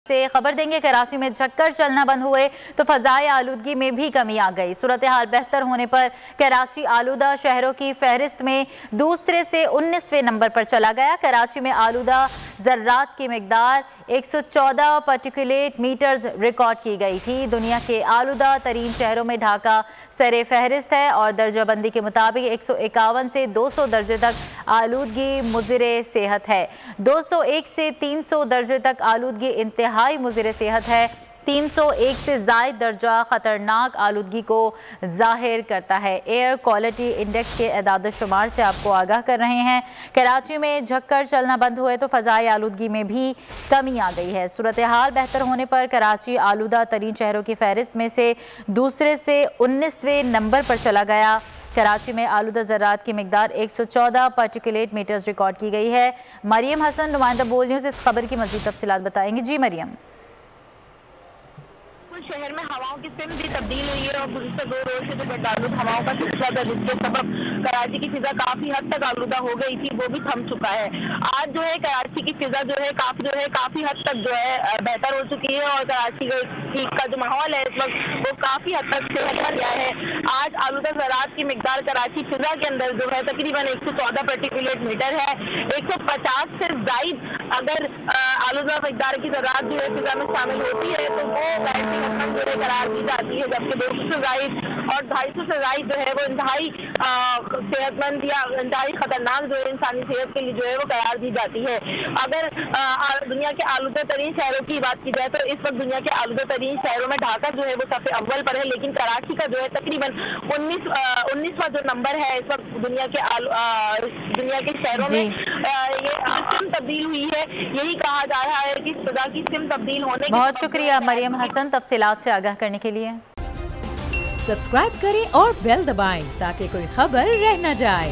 से खबर देंगे। कराची में झक्कर चलना बंद हुए तो फजाई आलूदगी में भी कमी आ गई। सूरत हाल बेहतर होने पर कराची आलूदा शहरों की फहरिस्त में दूसरे से 19वें नंबर पर चला गया। कराची में आलूदा ज़र्रात की मिकदार 114 पार्टिकुलेट मीटर्स रिकॉर्ड की गई थी। दुनिया के आलूदा तरीन शहरों में ढाका सरे फहरिस्त है और दर्जाबंदी के मुताबिक 151 से 200 दर्जे तक आलूदगी मुज़िरे सेहत है। 201 से 300 दर्जे तक आलूदगी इंतहाई मुज़िरे सेहत है। 301 से ज़ायद दर्जा ख़तरनाक आलूदगी को ज़ाहिर करता है। एयर क्वालिटी इंडेक्स के एदाद शुमार से आपको आगाह कर रहे हैं। कराची में झक्कर चलना बंद हुए तो फ़ज़ाई आलूदगी में भी कमी आ गई है। सूरत हाल बेहतर होने पर कराची आलूदा तरीन शहरों की फहरिस्त में से दूसरे से 19वें नंबर पर चला गया। कराची में आलूदा ज़रात की मिकदार 114 पार्टिकुलेट मीटर्स रिकॉर्ड की गई है। मरियम हसन, नुमाइंदा बोल न्यूज़, इस खबर की मज़ीद तफसीलात बताएंगी। जी मरियम। शहर में हवाओं की सिम भी तब्दील हुई है और गुज़श्ता 2 रोज से जो बददालूद हवाओं का सिलसिला था जिसके सबब कराची की फिजा काफी हद तक आलूदा हो गई थी, वो भी थम चुका है। आज जो है कराची की फिजा जो है काफी हद तक जो है बेहतर हो चुकी है और कराची का जो माहौल है इस वक्त वो काफी हद तक सेहत गया है। आज आलूदा ज़रात की मिकदार कराची फिजा के अंदर जो है तकरीबन 114 पार्टिकुलेट मीटर है। 150 से जायद अगर आलूदा मिकदार की ज़रात जो है फिजा में शामिल होती है तो वो जो है करार दी जाती है, जबकि 200 से जायद और 250 से जायद जो है वो इंतहाई सेहतमंद या इंतहाई खतरनाक जो है इंसानी सेहत के लिए जो है वो करार दी जाती है। अगर दुनिया के आलूदा तरीन शहरों की बात की जाए तो इस वक्त दुनिया के आलूदा तरीन शहरों में ढाका जो है वो सबसे अव्वल पर है, लेकिन कराची का जो है तकरीबन 19वां जो नंबर है इस वक्त दुनिया के शहरों में। ये सिम तब्दील हुई है, यही कहा जा रहा है कि सदा की सिम तब्दील होने के। बहुत शुक्रिया मरियम हसन तफसीलात से आगाह करने के लिए। सब्सक्राइब करें और बेल दबाएं ताकि कोई खबर रह न जाए।